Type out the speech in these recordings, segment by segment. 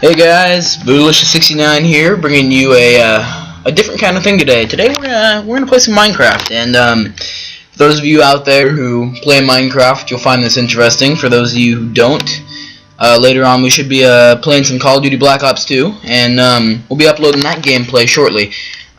Hey guys, buddahlicious69 here, bringing you a different kind of thing today. Today we're gonna play some Minecraft, and for those of you out there who play Minecraft, you'll find this interesting. For those of you who don't, later on we should be playing some Call of Duty Black Ops 2, and we'll be uploading that gameplay shortly.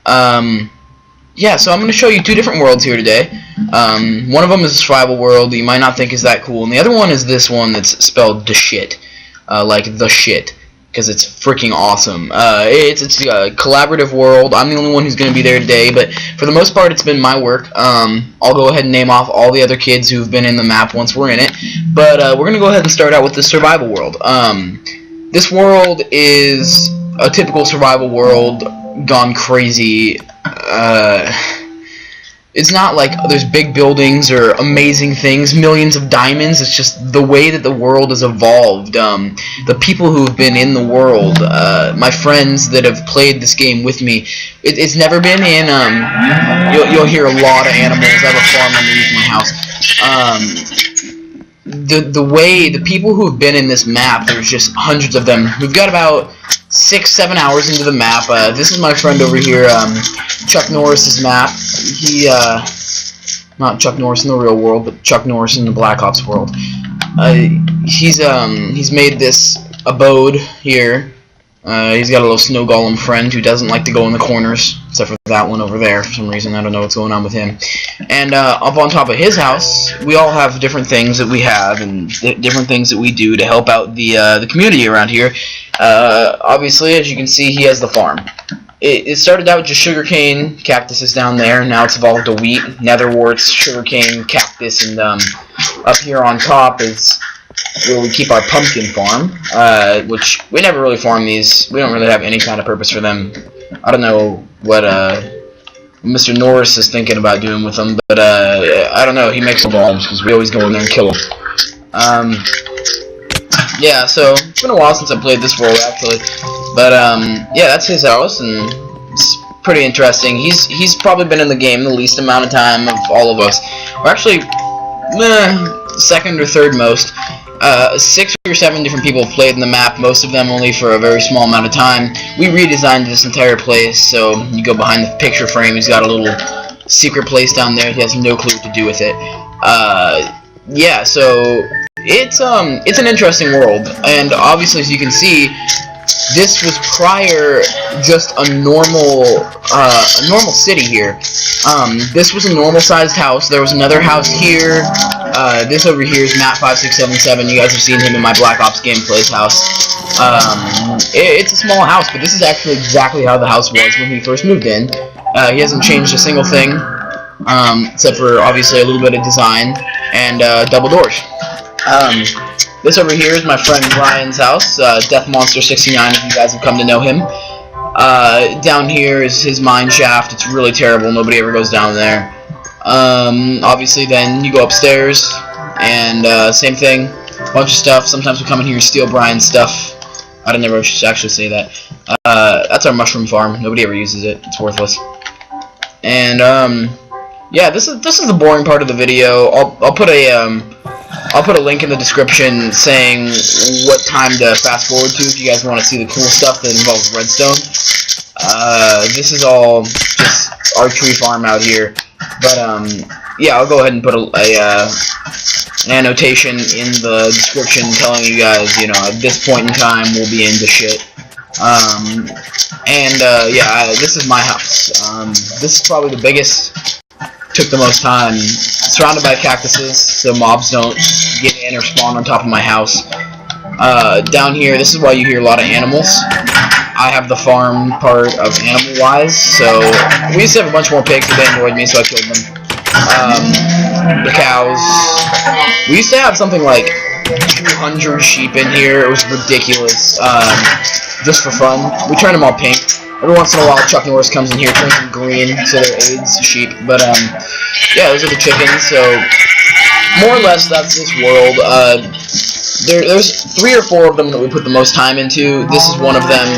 Yeah, so I'm gonna show you two different worlds here today. One of them is a survival world that you might not think is that cool, and the other one is this one that's spelled the shit, like the shit. Because it's freaking awesome. It's a collaborative world. I'm the only one who's going to be there today, but for the most part it's been my work. I'll go ahead and name off all the other kids who've been in the map once we're in it, but we're going to go ahead and start out with the survival world. This world is a typical survival world gone crazy. It's not like there's big buildings or amazing things, millions of diamonds. It's just the way that the world has evolved. The people who've been in the world, my friends that have played this game with me, it's never been in, you'll hear a lot of animals. I have a farm underneath my house. The people who have been in this map, there's just hundreds of them. We've got about 6-7 hours into the map. This is my friend over here, Chucknorris' map. He, not Chuck Norris in the real world, but Chuck Norris in the Black Ops world. He's made this abode here. He's got a little snow golem friend who doesn't like to go in the corners, except for that one over there for some reason. I don't know what's going on with him. And up on top of his house, we all have different things that we have and different things that we do to help out the community around here. Obviously, as you can see, he has the farm. It started out just sugarcane, cactuses down there. Now it's evolved to wheat, netherworts, sugarcane, cactus, and up here on top is where we keep our pumpkin farm, which we never really farm these. We don't really have any kind of purpose for them. I don't know what Mr. Norris is thinking about doing with them, but I don't know. He makes some bombs because we always go in there and kill them. Yeah, so it's been a while since I played this world actually, but yeah, that's his house, and it's pretty interesting. He's probably been in the game the least amount of time of all of us. We're actually second or third most. 6 or 7 different people have played in the map, most of them only for a very small amount of time. We redesigned this entire place, so you go behind the picture frame, he's got a little secret place down there. He has no clue what to do with it. Yeah, so it's an interesting world, and obviously, as you can see, this was prior just a normal city here. This was a normal-sized house. There was another house here. This over here is Matt5677. You guys have seen him in my Black Ops Gameplay's house. It's a small house, but this is actually exactly how the house was when he first moved in. He hasn't changed a single thing, except for obviously a little bit of design and double doors. This over here is my friend Ryan's house, DeathMonster69, if you guys have come to know him. Down here is his mine shaft. It's really terrible. Nobody ever goes down there. Obviously, then you go upstairs, and same thing, bunch of stuff. Sometimes we come in here and steal Brian's stuff. I don't never actually say that. That's our mushroom farm. Nobody ever uses it. It's worthless. And yeah, this is the boring part of the video. I'll put a link in the description saying what time to fast forward to if you guys want to see the cool stuff that involves redstone. This is all just our tree farm out here, but yeah, I'll go ahead and put an annotation in the description telling you guys, you know, at this point in time we'll be into shit. Yeah, this is my house. This is probably the biggest. Took the most time. Surrounded by cactuses, so mobs don't get in or spawn on top of my house. Down here, this is why you hear a lot of animals. I have the farm part of animal-wise, so we used to have a bunch more pigs, but they annoyed me, so I killed them. The cows. We used to have something like 200 sheep in here. It was ridiculous. Just for fun. We turned them all pink. Every once in a while, Chuck Norris comes in here, turns them green, so they're AIDS sheep. But yeah, those are the chickens. So more or less, that's this world. There's 3 or 4 of them that we put the most time into. This is one of them.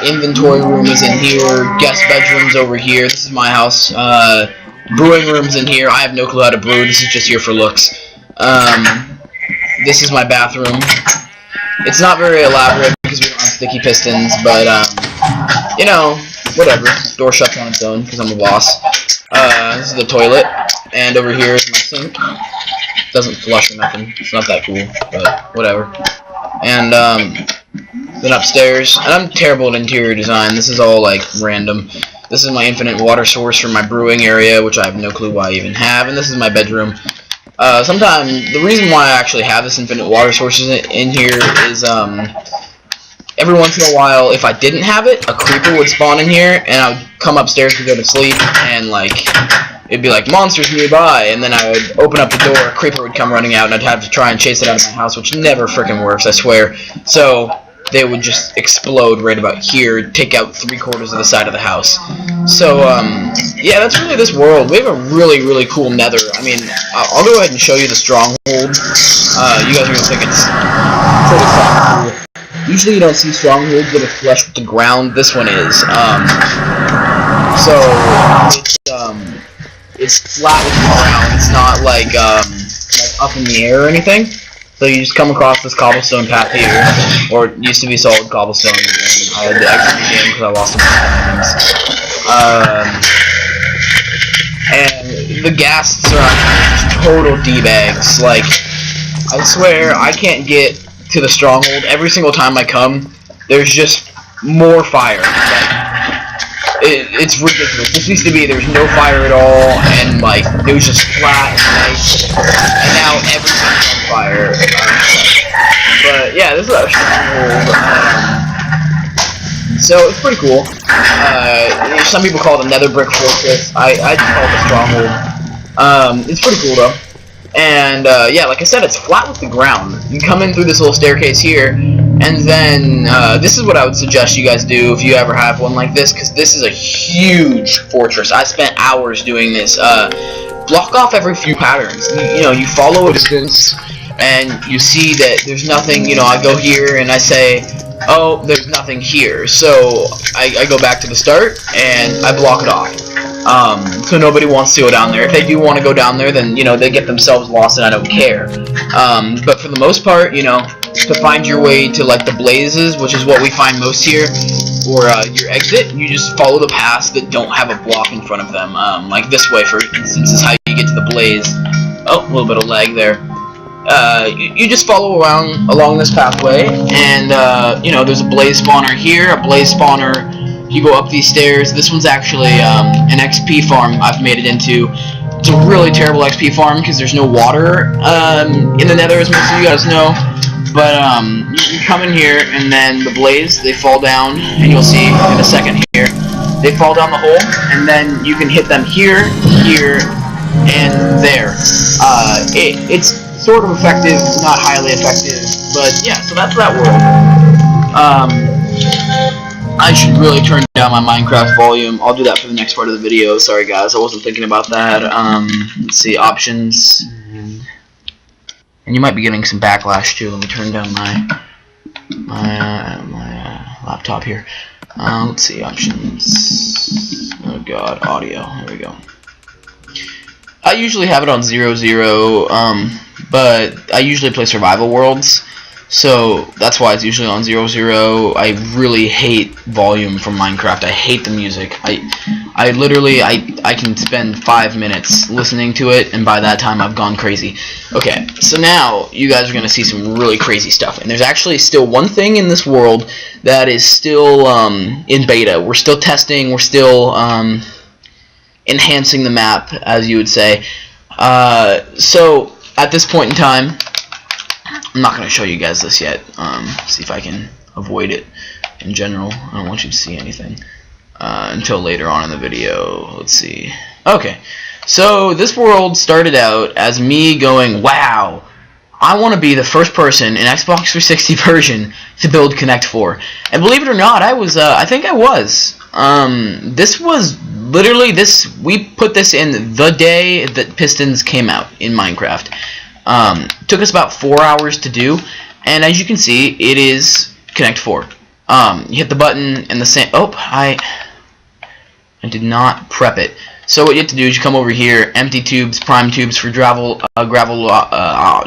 Inventory room is in here. Guest bedrooms over here. This is my house. Brewing room's in here. I have no clue how to brew. This is just here for looks. This is my bathroom. It's not very elaborate because we don't have sticky pistons, but, you know, whatever. Door shuts on its own because I'm the boss. This is the toilet, and over here is my sink. Doesn't flush or nothing. It's not that cool, but whatever. And, then upstairs, and I'm terrible at interior design. This is all, like, random. This is my infinite water source for my brewing area, which I have no clue why I even have, and this is my bedroom. Sometimes, the reason why I actually have this infinite water sources in here is, every once in a while, if I didn't have it, a creeper would spawn in here, and I would come upstairs to go to sleep, and, like, it'd be like, monsters nearby, and then I would open up the door, a creeper would come running out, and I'd have to try and chase it out of my house, which never frickin' works, I swear. So they would just explode right about here, take out 3/4 of the side of the house. So, yeah, that's really this world. We have a really, really cool nether. I mean, I'll go ahead and show you the stronghold. You guys are going to think it's pretty cool. Usually you don't see strongholds that are flush with the ground. This one is. So, it's flat with the ground. It's not like up in the air or anything. So you just come across this cobblestone path here, or it used to be solid cobblestone, and I had to exit the game because I lost some diamonds. And the ghasts are just total D-bags. Like, I swear, I can't get to the stronghold. Every single time I come, there's just more fire. Like, it's ridiculous. This used to be there's no fire at all, and like it was just flat and nice, and now everything's on fire. But yeah, this is a stronghold. So it's pretty cool. Some people call it a nether brick fortress. I just call it a stronghold. It's pretty cool though. And yeah, like I said, it's flat with the ground. You come in through this little staircase here, and then this is what I would suggest you guys do if you ever have one like this, because this is a huge fortress. I spent hours doing this. Block off every few patterns. You know, you follow a distance, and you see that there's nothing. You know, I go here and I say, oh, there's nothing here. So I go back to the start and I block it off. So nobody wants to go down there. If they do want to go down there, then, you know, they get themselves lost and I don't care. But for the most part, you know, to find your way to, like, the blazes, which is what we find most here, or your exit, you just follow the paths that don't have a block in front of them. Like this way, for instance, is how you get to the blaze. Oh, a little bit of lag there. You just follow around along this pathway, and, you know, there's a blaze spawner here, a blaze spawner. You go up these stairs. This one's actually an XP farm I've made it into. It's a really terrible XP farm because there's no water in the nether, as most of you guys know. But you come in here, and then the blaze, they fall down, and you'll see in a second here. They fall down the hole, and then you can hit them here, here, and there. It's sort of effective, not highly effective, but yeah, so that's that world. I should really turn down my Minecraft volume. I'll do that for the next part of the video. Sorry guys, I wasn't thinking about that. Let's see, options. And you might be getting some backlash too. Let me turn down my laptop here. Let's see, options. Oh god, audio. Here we go. I usually have it on 0, but I usually play survival worlds. So that's why it's usually on 0. I really hate volume from Minecraft. I hate the music. I literally can spend 5 minutes listening to it, and by that time I've gone crazy. Okay, so now you guys are gonna see some really crazy stuff. And there's actually still one thing in this world that is still in beta. We're still testing. We're still enhancing the map, as you would say. So at this point in time, I'm not going to show you guys this yet. See if I can avoid it in general. I don't want you to see anything until later on in the video. Let's see. Okay, so this world started out as me going, wow, I want to be the first person in Xbox 360 version to build Connect 4. And believe it or not, I think I was. This was literally we put this in the day that Pistons came out in Minecraft. Took us about 4 hours to do, and as you can see, it is Connect 4. You hit the button, and the same. Oh, I did not prep it. So what you have to do is you come over here, empty tubes, prime tubes for gravel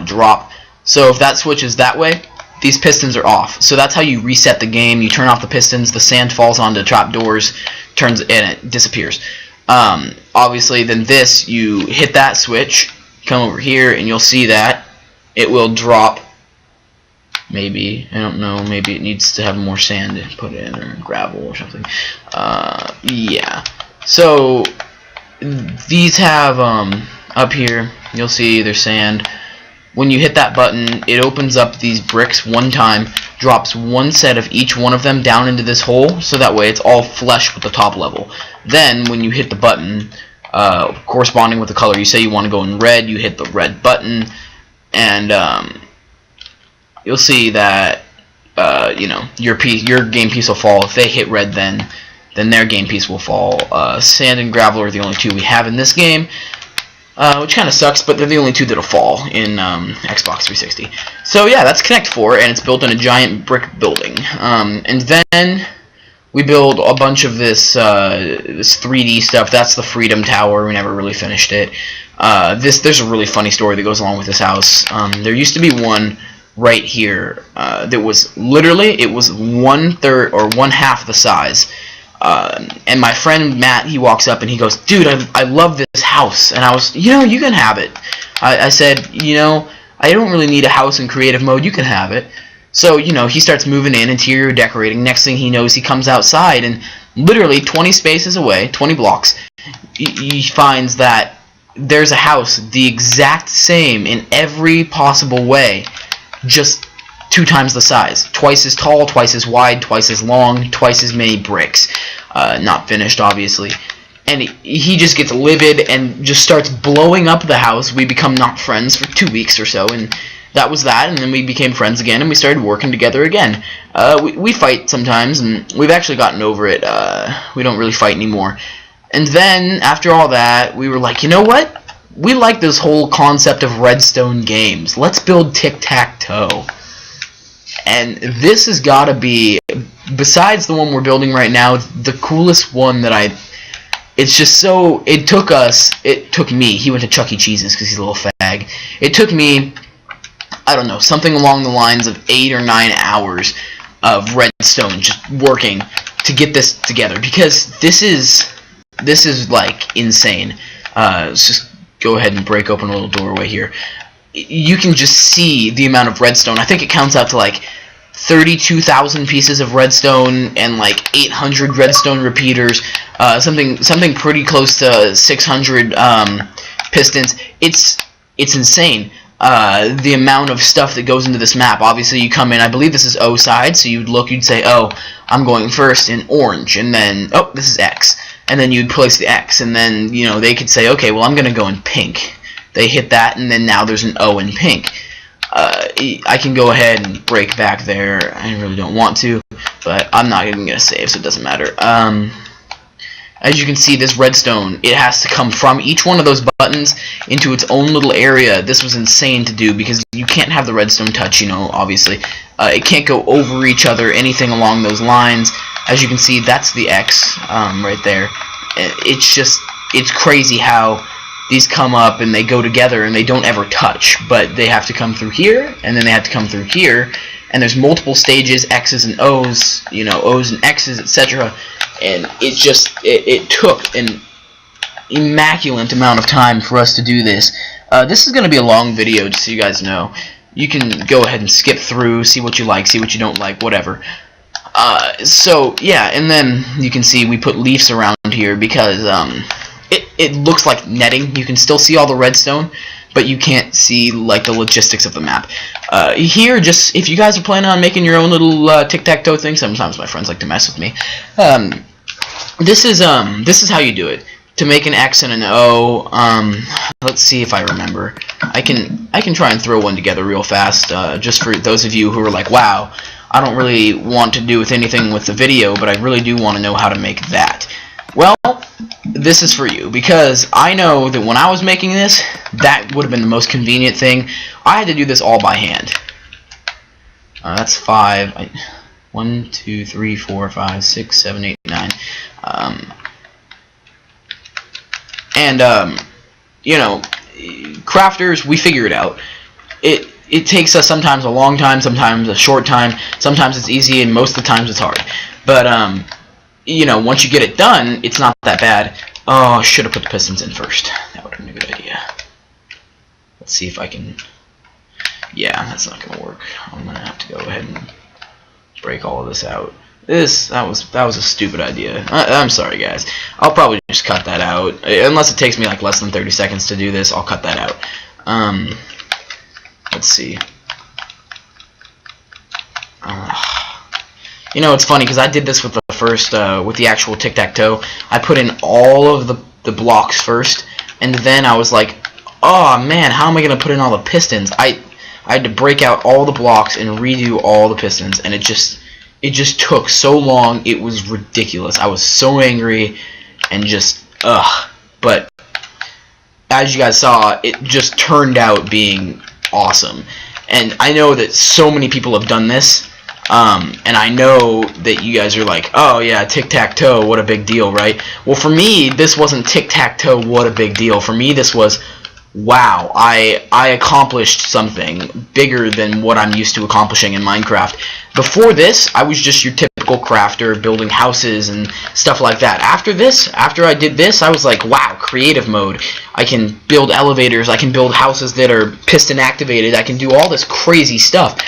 drop. So if that switches that way, these pistons are off. So that's how you reset the game. You turn off the pistons, the sand falls onto trap doors, turns, and it disappears. Obviously, then this, you hit that switch, come over here, and you'll see that it will drop. Maybe, I don't know, maybe it needs to have more sand to put in, or gravel or something. Yeah. So these have up here, you'll see there's sand. When you hit that button, it opens up these bricks one time, drops one set of each one of them down into this hole, so that way it's all flush with the top level. Then when you hit the button, corresponding with the color you say you want to go in red, you hit the red button, and you'll see that you know, your game piece will fall. If they hit red, then their game piece will fall. Sand and gravel are the only two we have in this game, which kind of sucks, but they're the only two that'll fall in Xbox 360. So yeah, that's Connect 4, and it's built in a giant brick building. And then we build a bunch of this 3D stuff. That's the Freedom Tower. We never really finished it. There's a really funny story that goes along with this house. There used to be one right here that was literally, it was 1/3 or 1/2 the size. And my friend Matt, he walks up and he goes, "Dude, I love this house." And I was, you know, you can have it. I said, you know, I don't really need a house in creative mode. You can have it. So, you know, he starts moving in, interior decorating. Next thing he knows, he comes outside, and literally 20 spaces away, 20 blocks, he finds that there's a house the exact same in every possible way, just 2 times the size, twice as tall, twice as wide, twice as long, twice as many bricks. Not finished, obviously. And he just gets livid and just starts blowing up the house. We become not friends for 2 weeks or so, and that was that. And then we became friends again, and we started working together again. We fight sometimes, and we've actually gotten over it. We don't really fight anymore. And then, after all that, we were like, you know what? We like this whole concept of redstone games. Let's build tic-tac-toe. And this has got to be, besides the one we're building right now, the coolest one that it's just so, it took me, he went to Chuck E. Cheese's because he's a little fag. It took me, I don't know, something along the lines of 8 or 9 hours of redstone just working to get this together, because this is like insane. Let's just go ahead and break open a little doorway here. You can just see the amount of redstone. I think it counts out to like 32,000 pieces of redstone and like 800 redstone repeaters, something pretty close to 600 pistons. It's insane. The amount of stuff that goes into this map. Obviously, you come in, I believe this is O side, so you'd say, oh, I'm going first in orange, and then, oh, this is X, and then you'd place the X, and then, you know, they could say, okay, well, I'm going to go in pink. They hit that, and then now there's an O in pink. I can go ahead and break back there. I really don't want to, but I'm not even going to save, so it doesn't matter. As you can see, this redstone, it has to come from each one of those buttons into its own little area. This was insane to do because you can't have the redstone touch, you know, obviously. It can't go over each other, anything along those lines. As you can see, that's the X right there. It's crazy how these come up and they go together and they don't ever touch, but they have to come through here, and then they have to come through here, and there's multiple stages, X's and O's, you know, O's and X's, etc. And it took an immaculate amount of time for us to do this. This is going to be a long video, just so you guys know. You can go ahead and skip through, see what you like, see what you don't like, whatever. So yeah, and then you can see we put leaves around here because it looks like netting. You can still see all the redstone, but you can't see like the logistics of the map. Here, just if you guys are planning on making your own little tic-tac-toe thing, sometimes my friends like to mess with me. This is how you do it. To make an X and an O, let's see if I remember. I can try and throw one together real fast, just for those of you who are like, wow, I don't really want to do with anything with the video, but I really do want to know how to make that. Well, this is for you, because I know that when I was making this, that would have been the most convenient thing. I had to do this all by hand. That's 5. 1, 2, 3, 4, 5, 6, 7, 8, 9. You know, crafters, we figure it out. it takes us sometimes a long time, sometimes a short time, sometimes it's easy, and most of the times it's hard. But you know, once you get it done, it's not that bad. Oh, I should have put the pistons in first. That would have been a good idea. Let's see if I can. Yeah, that's not gonna work. I'm gonna have to go ahead and break all of this out. That was a stupid idea. I'm sorry, guys. I'll probably just cut that out. Unless it takes me like less than 30 seconds to do this, I'll cut that out. Let's see. You know, it's funny because I did this with the first, with the actual tic-tac-toe. I put in all of the blocks first, and then I was like, oh man, how am I gonna put in all the pistons? I had to break out all the blocks and redo all the pistons, and it just took so long. It was ridiculous. I was so angry, and just But as you guys saw, it just turned out being awesome. And I know that so many people have done this. And I know that you guys are like, oh yeah, tic-tac-toe, what a big deal, right? Well, for me, this wasn't tic-tac-toe, what a big deal. For me, this was, wow, I accomplished something bigger than what I'm used to accomplishing in Minecraft. Before this, I was just your typical crafter, building houses and stuff like that. After I did this, I was like, wow, creative mode. I can build elevators, I can build houses that are piston activated, I can do all this crazy stuff.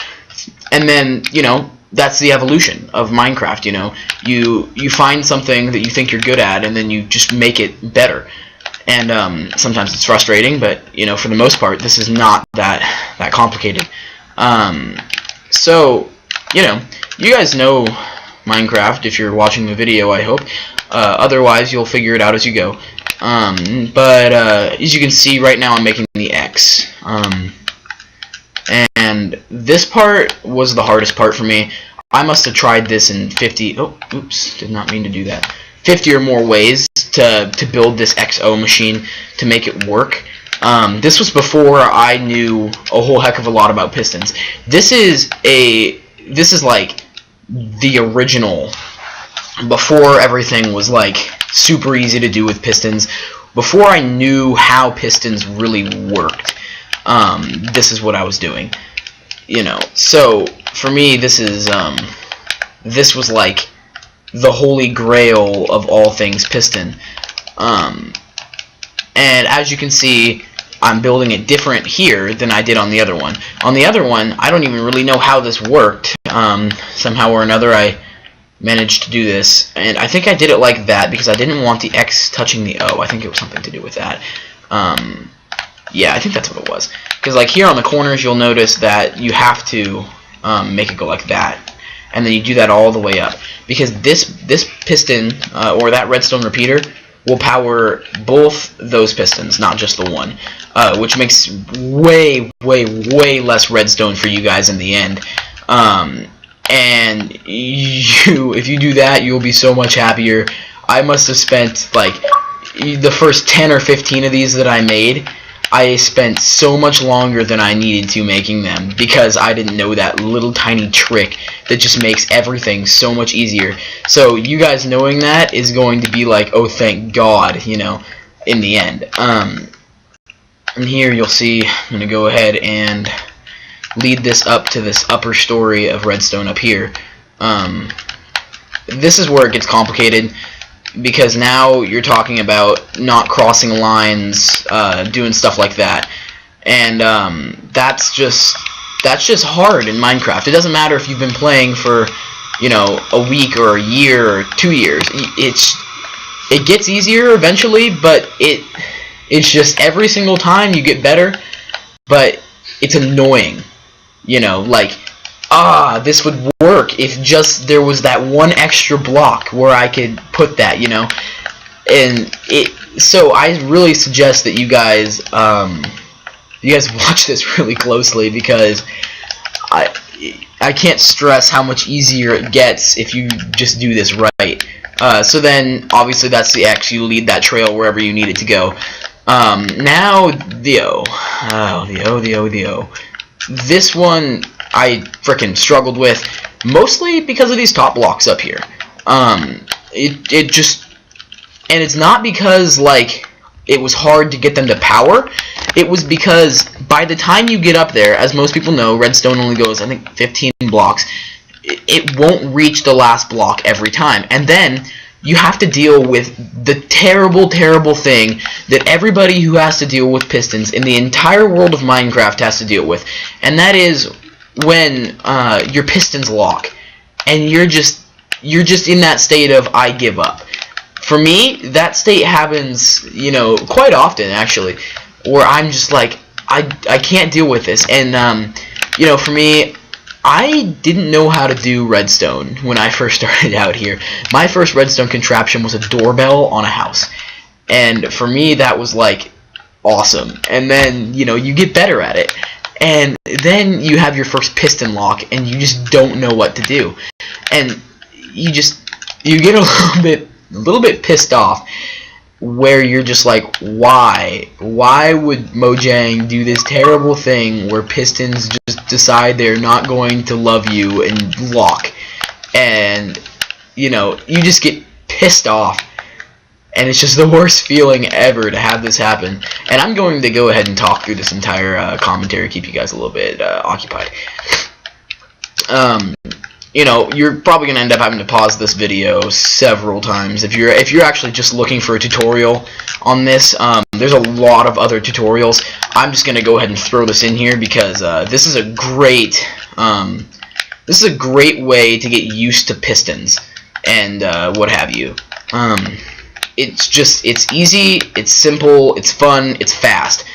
And then, you know, that's the evolution of Minecraft, you know. You find something that you think you're good at, and then you just make it better. And sometimes it's frustrating, but, you know, for the most part, this is not that complicated. So, you know, you guys know Minecraft if you're watching the video, I hope. Otherwise, you'll figure it out as you go. But as you can see, right now I'm making the X. And this part was the hardest part for me. I must have tried this in 50... Oh, oops, did not mean to do that. 50 or more ways to build this XO machine to make it work. This was before I knew a whole heck of a lot about pistons. This is like the original, before everything was like super easy to do with pistons. Before I knew how pistons really worked. This is what I was doing, you know. So for me, this was like the holy grail of all things piston. And as you can see, I'm building it different here than I did on the other one. On the other one, I don't even really know how this worked. Somehow or another, I managed to do this, and I think I did it like that because I didn't want the X touching the O. I think it was something to do with that. Yeah, I think that's what it was. Because like here on the corners, you'll notice that you have to make it go like that, and then you do that all the way up. Because this piston or that redstone repeater will power both those pistons, not just the one, which makes way less redstone for you guys in the end. And if you do that, you'll be so much happier. I must have spent like the first 10 or 15 of these that I made. I spent so much longer than I needed to making them because I didn't know that little tiny trick that just makes everything so much easier. So you guys knowing that is going to be like, oh thank God, you know, in the end. And here you'll see, I'm going to go ahead and lead this up to this upper story of redstone up here. This is where it gets complicated, because now you're talking about not crossing lines, doing stuff like that, and that's just hard in Minecraft. It doesn't matter if you've been playing for, you know, a week or a year or 2 years. It gets easier eventually, but it's just every single time you get better, but it's annoying, you know, like, this would work if just there was that one extra block where I could put that, you know. And so I really suggest that you guys watch this really closely, because I can't stress how much easier it gets if you just do this right. So then obviously that's the X. You lead that trail wherever you need it to go. Now the O. This one I frickin' struggled with, mostly because of these top blocks up here. It just, and it's not because like it was hard to get them to power. it was because by the time you get up there, as most people know, redstone only goes, I think, 15 blocks. It won't reach the last block every time. And then you have to deal with the terrible, terrible thing that everybody who has to deal with pistons in the entire world of Minecraft has to deal with. And that is when your pistons lock. And you're just in that state of, I give up. For me, that state happens, you know, quite often, actually, where I'm just like, I can't deal with this. And, you know, for me, I didn't know how to do redstone when I first started out here. My first redstone contraption was a doorbell on a house. And for me, that was, like, awesome. And then, you know, you get better at it. And then you have your first piston lock, and you just don't know what to do. And you get a little bit pissed off, where you're just like, why would Mojang do this terrible thing where pistons just decide they're not going to love you and lock? And you know, you just get pissed off, and it's just the worst feeling ever to have this happen. And I'm going to go ahead and talk through this entire commentary, keep you guys a little bit occupied. You know, you're probably going to end up having to pause this video several times if you're actually just looking for a tutorial on this. There's a lot of other tutorials. I'm just going to go ahead and throw this in here because this is a great way to get used to pistons and what have you. It's easy, it's simple, it's fun, it's fast.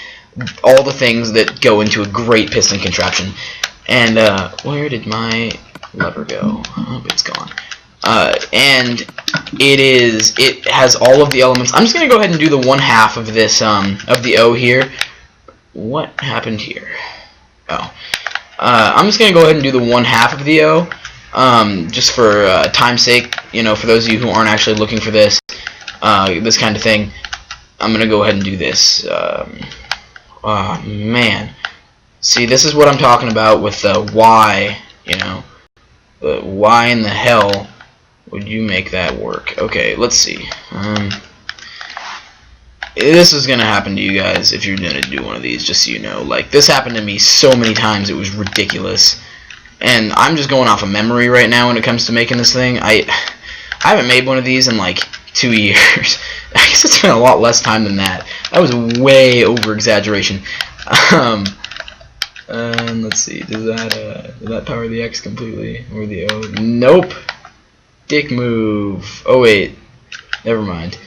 All the things that go into a great piston contraption. And where did my lever go? Oh, it's gone. And it has all of the elements. I'm just gonna go ahead and do the 1/2 of this of the O here. What happened here? Oh, I'm just gonna go ahead and do the 1/2 of the O, just for time's sake. You know, for those of you who aren't actually looking for this kind of thing, I'm gonna go ahead and do this. Oh man, see, this is what I'm talking about with the why. You know. But why in the hell would you make that work? Okay, let's see. This is gonna happen to you guys if you're gonna do one of these, just so you know. Like, this happened to me so many times, it was ridiculous. And I'm just going off of memory right now when it comes to making this thing. I haven't made one of these in like 2 years. I guess it's been a lot less time than that. That was way over exaggeration. Let's see, does that power the X completely, or the O? Nope. Dick move. Oh wait, never mind.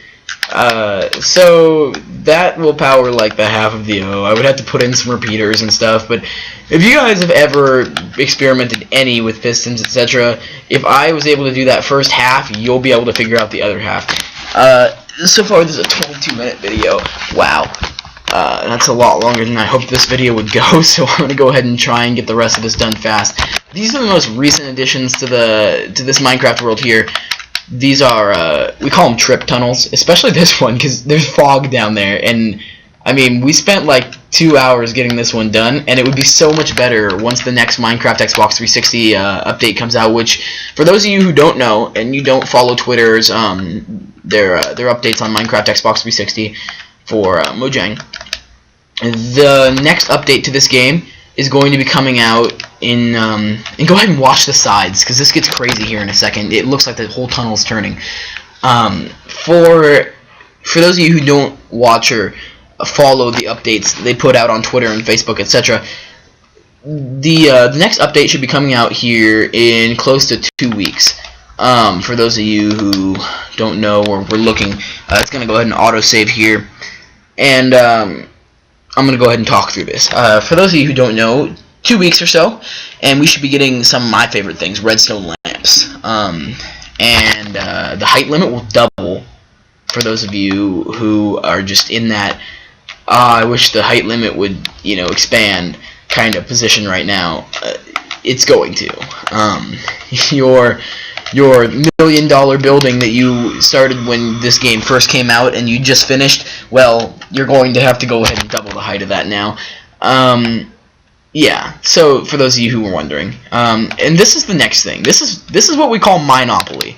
So that will power like the 1/2 of the O. I would have to put in some repeaters and stuff, but if you guys have ever experimented any with pistons, etc., if I was able to do that first 1/2, you'll be able to figure out the other 1/2. So far this is a 22-minute video. Wow. That's a lot longer than I hoped this video would go, so I'm going to go ahead and try and get the rest of this done fast. These are the most recent additions to this Minecraft world here. These are, we call them trip tunnels, especially this one, because there's fog down there, and, I mean, we spent like 2 hours getting this one done, and it would be so much better once the next Minecraft Xbox 360 update comes out, which, for those of you who don't know, and you don't follow Twitter's, their updates on Minecraft Xbox 360 for Mojang, the next update to this game is going to be coming out in, and go ahead and watch the sides, because this gets crazy here in a second. It looks like the whole tunnel is turning. For those of you who don't watch or follow the updates they put out on Twitter and Facebook, etc., the next update should be coming out here in close to 2 weeks. For those of you who don't know or were looking, it's going to go ahead and auto-save here. And I'm going to go ahead and talk through this. For those of you who don't know, 2 weeks or so, and we should be getting some of my favorite things, redstone lamps. And the height limit will double for those of you who are just in that, I wish the height limit would, you know, expand kind of position right now. It's going to. Your $1 million building that you started when this game first came out and you just finished, well, you're going to have to go ahead and double the height of that now. Yeah, so for those of you who were wondering, and this is the next thing. This is what we call Minopoly.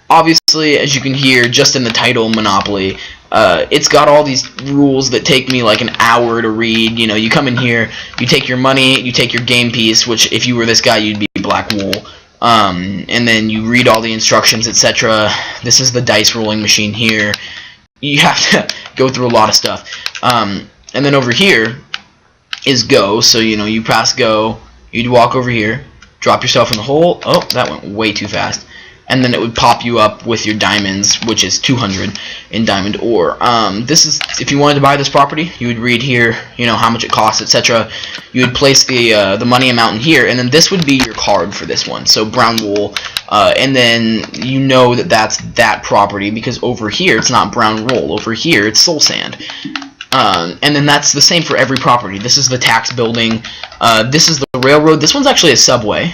Obviously, as you can hear just in the title, Monopoly, it's got all these rules that take me like an hour to read. You know, you come in here, you take your money, you take your game piece, which if you were this guy, you'd be black wool. And then you read all the instructions, etc. This is the dice rolling machine here. You have to go through a lot of stuff. And then over here is go. So, you know, you press go, you'd walk over here, drop yourself in the hole. Oh, that went way too fast. And then it would pop you up with your diamonds, which is 200 in diamond ore. This is, if you wanted to buy this property, you would read here, you know, how much it costs, etc. You would place the money amount in here, and then this would be your card for this one. So brown wool, and then you know that that's that property, because over here it's not brown wool. Over here it's soul sand. And then that's the same for every property. This is the tax building. This is the railroad. This one's actually a subway.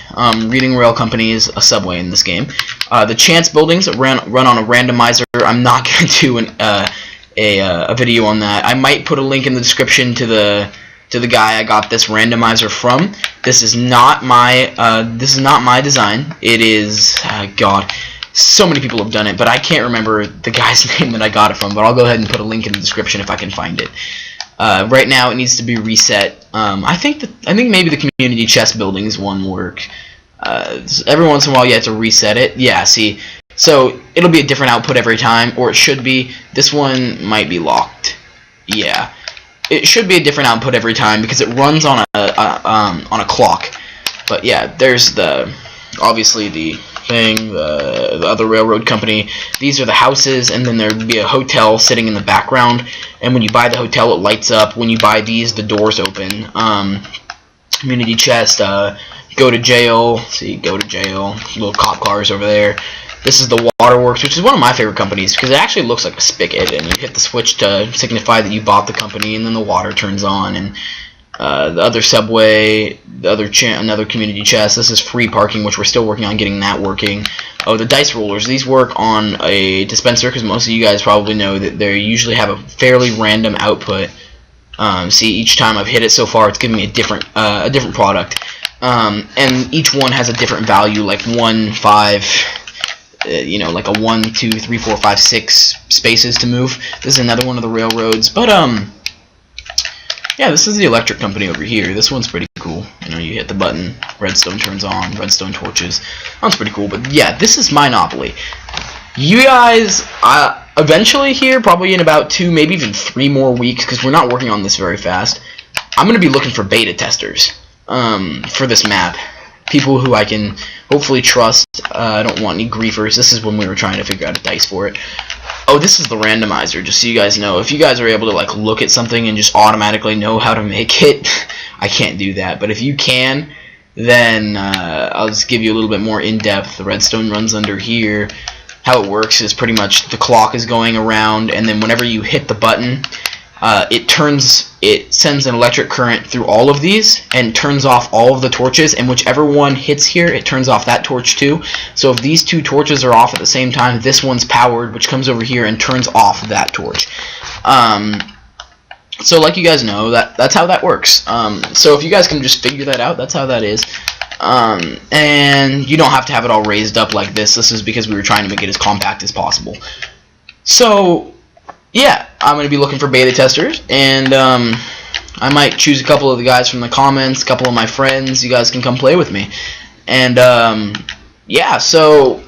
Reading Rail Company is a subway in this game. The chance buildings run on a randomizer. I'm not going to do a video on that. I might put a link in the description to the guy I got this randomizer from. This is not my design. It is God. So many people have done it, but I can't remember the guy's name that I got it from, but I'll go ahead and put a link in the description if I can find it. Right now it needs to be reset. I think maybe the community chest buildings one work. Every once in a while you have to reset it. Yeah, see. So it'll be a different output every time, or it should be. This one might be locked. Yeah. It should be a different output every time because it runs on a clock. But yeah, there's obviously the thing, the other railroad company. These are the houses, and then there'd be a hotel sitting in the background, and when you buy the hotel it lights up. When you buy these, the doors open. Community chest, go to jail. See, go to jail. Little cop cars over there. This is the waterworks, which is one of my favorite companies because it actually looks like a spigot, and you hit the switch to signify that you bought the company, and then the water turns on. And the other subway, another community chest. This is free parking, which we're still working on getting that working. Oh, the dice rollers. These work on a dispenser because most of you guys probably know that they usually have a fairly random output. See, each time I've hit it so far, it's giving me a different product, and each one has a different value, like 1, 5. You know, like a 1, 2, 3, 4, 5, 6 spaces to move. This is another one of the railroads, but yeah, this is the electric company over here. This one's pretty cool. You know, you hit the button, redstone turns on, redstone torches. That one's pretty cool, but yeah, this is Monopoly. You guys, eventually here, probably in about 2, maybe even 3 more weeks, because we're not working on this very fast, I'm going to be looking for beta testers for this map. People who I can hopefully trust. I don't want any griefers. This is when we were trying to figure out a dice for it. Oh, this is the randomizer, just so you guys know. If you guys are able to like look at something and just automatically know how to make it, I can't do that. But if you can, then I'll just give you a little bit more in-depth. The redstone runs under here. How it works is pretty much the clock is going around, and then whenever you hit the button, it sends an electric current through all of these and turns off all of the torches, and whichever one hits here, it turns off that torch too. So if these 2 torches are off at the same time, this one's powered, which comes over here and turns off that torch. So like you guys know, that's how that works. So if you guys can just figure that out, that's how that is. And you don't have to have it all raised up like this. This is because we were trying to make it as compact as possible. So yeah, I'm going to be looking for beta testers, and I might choose a couple of the guys from the comments, a couple of my friends. You guys can come play with me. And yeah, so,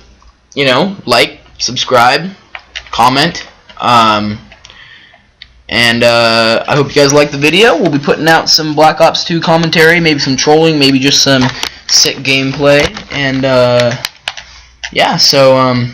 you know, like, subscribe, comment, and I hope you guys liked the video. We'll be putting out some Black Ops 2 commentary, maybe some trolling, maybe just some sick gameplay, and yeah, so